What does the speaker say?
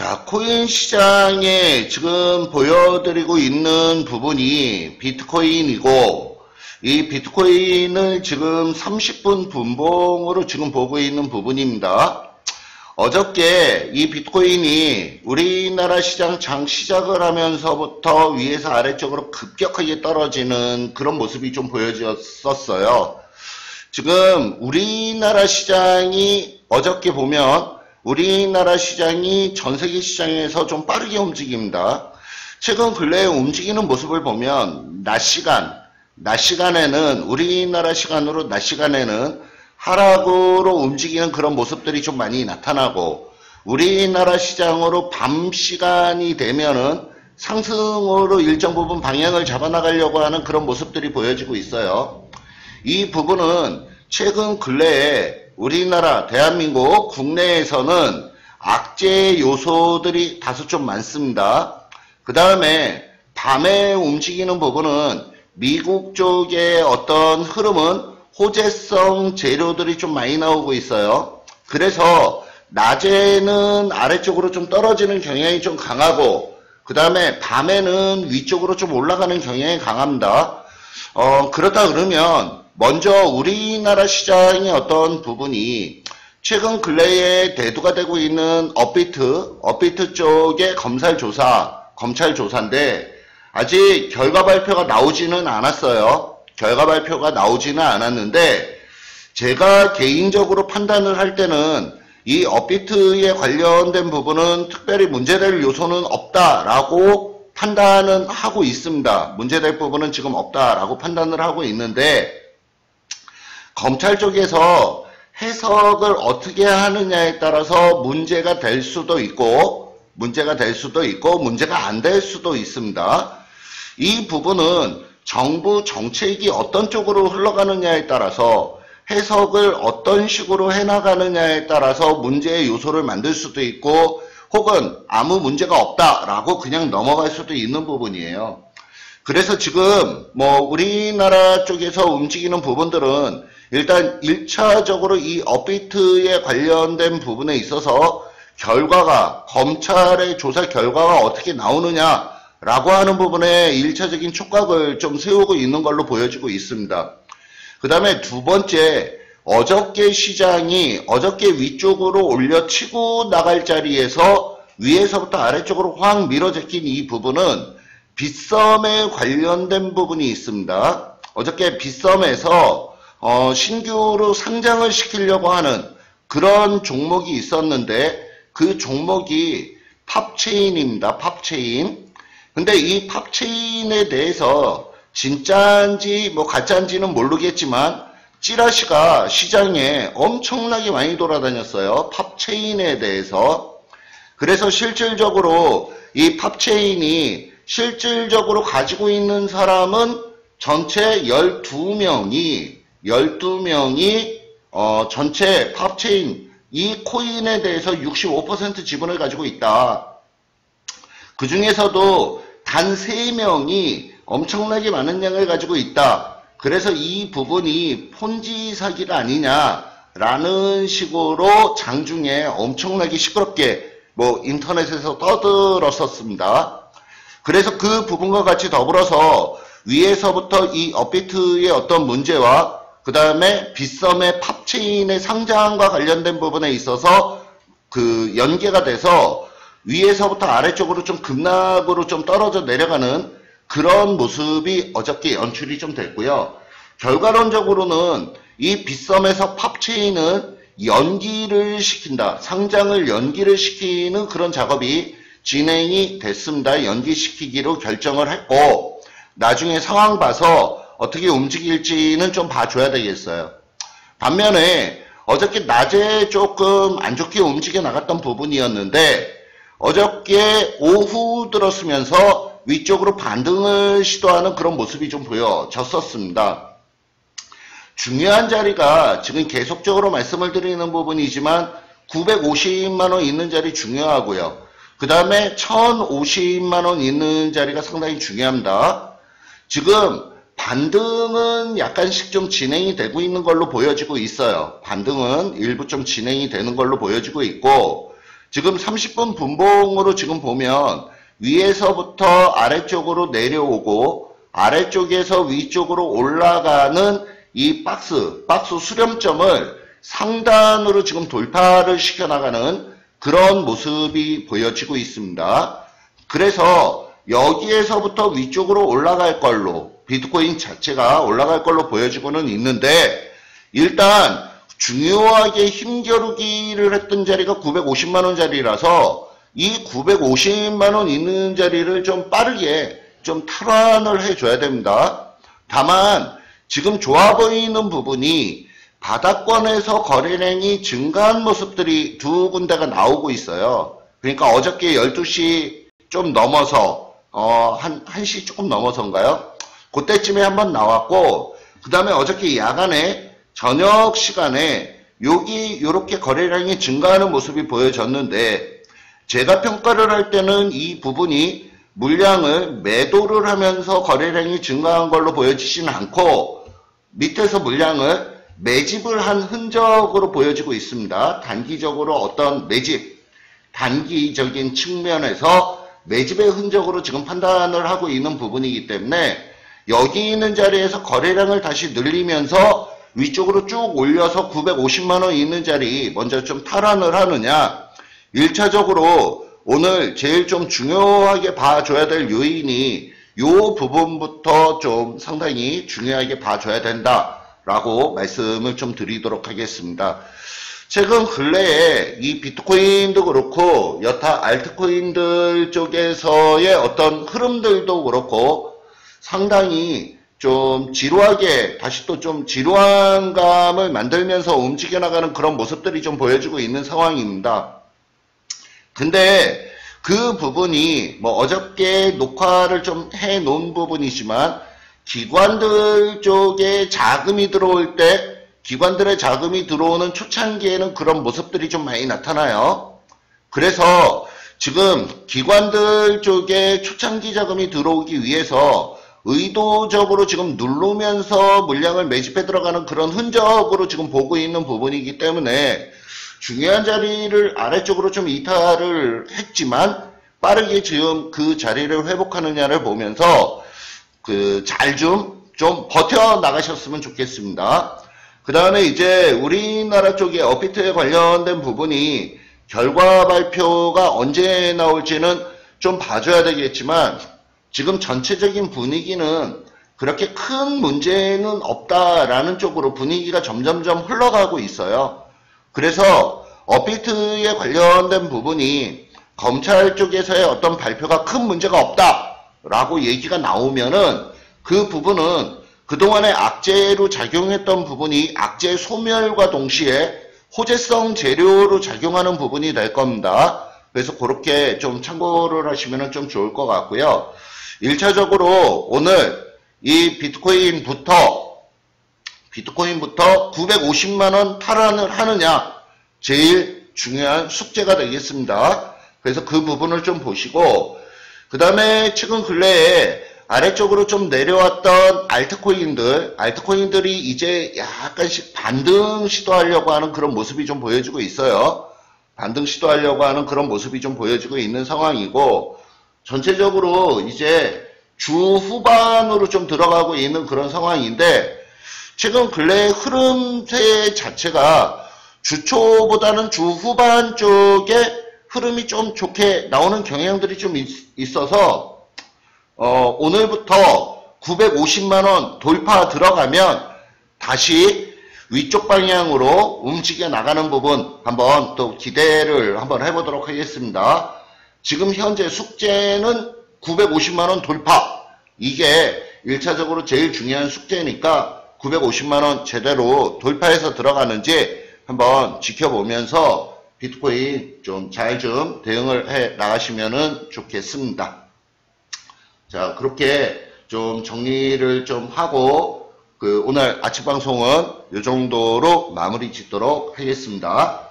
자, 코인 시장에 지금 보여드리고 있는 부분이 비트코인이고, 이 비트코인을 지금 30분 분봉으로 지금 보고 있는 부분입니다. 어저께 이 비트코인이 우리나라 시장 장 시작을 하면서부터 위에서 아래쪽으로 급격하게 떨어지는 그런 모습이 좀 보여졌었어요. 지금 우리나라 시장이 어저께 보면 우리나라 시장이 전세계 시장에서 좀 빠르게 움직입니다. 최근 근래에 움직이는 모습을 보면 낮 시간에는 우리나라 시간으로 낮 시간에는 하락으로 움직이는 그런 모습들이 좀 많이 나타나고, 우리나라 시장으로 밤 시간이 되면은 상승으로 일정 부분 방향을 잡아나가려고 하는 그런 모습들이 보여지고 있어요. 이 부분은 최근 근래에 우리나라 대한민국 국내에서는 악재 요소들이 다소 좀 많습니다. 그 다음에 밤에 움직이는 부분은 미국 쪽의 어떤 흐름은 호재성 재료들이 좀 많이 나오고 있어요. 그래서 낮에는 아래쪽으로 좀 떨어지는 경향이 좀 강하고, 그 다음에 밤에는 위쪽으로 좀 올라가는 경향이 강합니다. 그렇다 그러면 먼저 우리나라 시장의 어떤 부분이 최근 근래에 대두가 되고 있는 업비트 쪽의 검찰 조사인데 아직 결과 발표가 나오지는 않았어요. 결과 발표가 나오지는 않았는데, 제가 개인적으로 판단을 할 때는 이 업비트에 관련된 부분은 특별히 문제될 요소는 없다라고 판단은 하고 있습니다. 문제될 부분은 지금 없다라고 판단을 하고 있는데, 검찰 쪽에서 해석을 어떻게 하느냐에 따라서 문제가 될 수도 있고 문제가 안 될 수도 있습니다. 이 부분은 정부 정책이 어떤 쪽으로 흘러가느냐에 따라서, 해석을 어떤 식으로 해나가느냐에 따라서 문제의 요소를 만들 수도 있고, 혹은 아무 문제가 없다라고 그냥 넘어갈 수도 있는 부분이에요. 그래서 지금 우리나라 쪽에서 움직이는 부분들은 일단 1차적으로 이 업비트에 관련된 부분에 있어서 검찰의 조사 결과가 어떻게 나오느냐 라고 하는 부분에 1차적인 촉각을 좀 세우고 있는 걸로 보여지고 있습니다. 그 다음에 두 번째, 어저께 시장이 위쪽으로 올려치고 나갈 자리에서 위에서부터 아래쪽으로 확 밀어제낀 이 부분은 빗썸에 관련된 부분이 있습니다. 어저께 빗썸에서 신규로 상장을 시키려고 하는 그런 종목이 있었는데, 그 종목이 팝체인입니다. 팝체인. 근데 이 팝체인에 대해서 진짜인지 가짜인지는 모르겠지만 찌라시가 시장에 엄청나게 많이 돌아다녔어요. 팝체인에 대해서. 그래서 실질적으로 이 팝체인이 실질적으로 가지고 있는 사람은 전체 12명이 전체 팝체인 이 코인에 대해서 65% 지분을 가지고 있다. 그 중에서도 단 3명이 엄청나게 많은 양을 가지고 있다. 그래서 이 부분이 폰지 사기가 아니냐라는 식으로 장중에 엄청나게 시끄럽게 인터넷에서 떠들었었습니다. 그래서 그 부분과 같이 더불어서 위에서부터 이 업비트의 어떤 문제와 그 다음에 빗썸의 팝체인의 상장과 관련된 부분에 있어서 연계가 돼서 위에서부터 아래쪽으로 좀 급락으로 좀 떨어져 내려가는 그런 모습이 어저께 연출이 좀 됐고요. 결과론적으로는 이 빗썸에서 팝체인은 상장을 연기를 시키는 그런 작업이 진행이 됐습니다. 연기시키기로 결정을 했고, 나중에 상황 봐서 어떻게 움직일지는 좀 봐줘야 되겠어요. 반면에 어저께 낮에 조금 안 좋게 움직여 나갔던 부분이었는데, 어저께 오후 들었으면서 위쪽으로 반등을 시도하는 그런 모습이 좀 보여졌었습니다. 중요한 자리가 지금 계속적으로 말씀을 드리는 부분이지만 950만원 있는 자리 중요하고요. 그 다음에 1050만원 있는 자리가 상당히 중요합니다. 지금 반등은 약간씩 좀 진행이 되고 있는 걸로 보여지고 있어요. 반등은 일부 좀 진행이 되는 걸로 보여지고 있고, 지금 30분 분봉으로 지금 보면 위에서부터 아래쪽으로 내려오고 아래쪽에서 위쪽으로 올라가는 이 박스 수렴점을 상단으로 지금 돌파를 시켜나가는 그런 모습이 보여지고 있습니다. 그래서 여기에서부터 위쪽으로 올라갈 걸로 비트코인 자체가 올라갈 걸로 보여지고는 있는데, 일단 중요하게 힘겨루기를 했던 자리가 950만원 자리라서 이 950만원 있는 자리를 좀 빠르게 좀 탈환을 해줘야 됩니다. 다만 지금 좋아 보이는 부분이 바닥권에서 거래량이 증가한 모습들이 두 군데가 나오고 있어요. 그러니까 어저께 12시 좀 넘어서 1시 조금 넘어서인가요? 그때쯤에 한번 나왔고, 그 다음에 어저께 야간에 저녁 시간에 여기 요렇게 거래량이 증가하는 모습이 보여졌는데, 제가 평가를 할 때는 이 부분이 물량을 매도를 하면서 거래량이 증가한 걸로 보여지지는 않고 밑에서 물량을 매집을 한 흔적으로 보여지고 있습니다. 단기적으로 어떤 매집, 단기적인 측면에서 매집의 흔적으로 지금 판단을 하고 있는 부분이기 때문에 여기 있는 자리에서 거래량을 다시 늘리면서 위쪽으로 쭉 올려서 950만원 있는 자리 먼저 좀 탈환을 하느냐, 1차적으로 오늘 제일 좀 중요하게 봐줘야 될 요인이 요 부분부터 좀 상당히 중요하게 봐줘야 된다라고 말씀을 좀 드리도록 하겠습니다. 최근 근래에 이 비트코인도 그렇고 여타 알트코인들 쪽에서의 어떤 흐름들도 그렇고 상당히 좀 지루하게, 다시 또 좀 지루한 감을 만들면서 움직여 나가는 그런 모습들이 좀 보여지고 있는 상황입니다. 근데 그 부분이 뭐 어저께 녹화를 좀 해놓은 부분이지만 기관들 쪽에 자금이 들어올 때, 기관들의 자금이 들어오는 초창기에는 그런 모습들이 좀 많이 나타나요. 그래서 지금 기관들 쪽에 초창기 자금이 들어오기 위해서 의도적으로 지금 누르면서 물량을 매집해 들어가는 그런 흔적으로 지금 보고 있는 부분이기 때문에 중요한 자리를 아래쪽으로 좀 이탈을 했지만 빠르게 지금 그 자리를 회복하느냐를 보면서 잘 좀 버텨 나가셨으면 좋겠습니다. 그 다음에 이제 우리나라 쪽에 업비트에 관련된 부분이 결과 발표가 언제 나올지는 좀 봐줘야 되겠지만 지금 전체적인 분위기는 그렇게 큰 문제는 없다라는 쪽으로 분위기가 점점점 흘러가고 있어요. 그래서 업비트에 관련된 부분이 검찰 쪽에서의 어떤 발표가 큰 문제가 없다라고 얘기가 나오면은 그 부분은 그동안에 악재로 작용했던 부분이 악재 소멸과 동시에 호재성 재료로 작용하는 부분이 될 겁니다. 그래서 그렇게 좀 참고를 하시면 좀 좋을 것 같고요. 1차적으로 오늘 이 비트코인부터 950만원 탈환을 하느냐, 제일 중요한 숙제가 되겠습니다. 그래서 그 부분을 좀 보시고, 그 다음에 최근 근래에 아래쪽으로 좀 내려왔던 알트코인들이 이제 약간씩 반등 시도하려고 하는 그런 모습이 좀 보여지고 있어요. 반등 시도하려고 하는 그런 모습이 좀 보여지고 있는 상황이고, 전체적으로 이제 주 후반으로 좀 들어가고 있는 그런 상황인데, 최근 근래의 흐름세 자체가 주초보다는 주 후반 쪽에 흐름이 좀 좋게 나오는 경향들이 좀 있어서 오늘부터 950만원 돌파 들어가면 다시 위쪽 방향으로 움직여 나가는 부분 한번 또 기대를 한번 해보도록 하겠습니다. 지금 현재 숙제는 950만원 돌파, 이게 1차적으로 제일 중요한 숙제니까 950만원 제대로 돌파해서 들어가는지 한번 지켜보면서 비트코인 좀 잘 좀 대응을 해 나가시면 좋겠습니다. 자, 그렇게 좀 정리를 좀 하고 오늘 아침 방송은 이 정도로 마무리 짓도록 하겠습니다.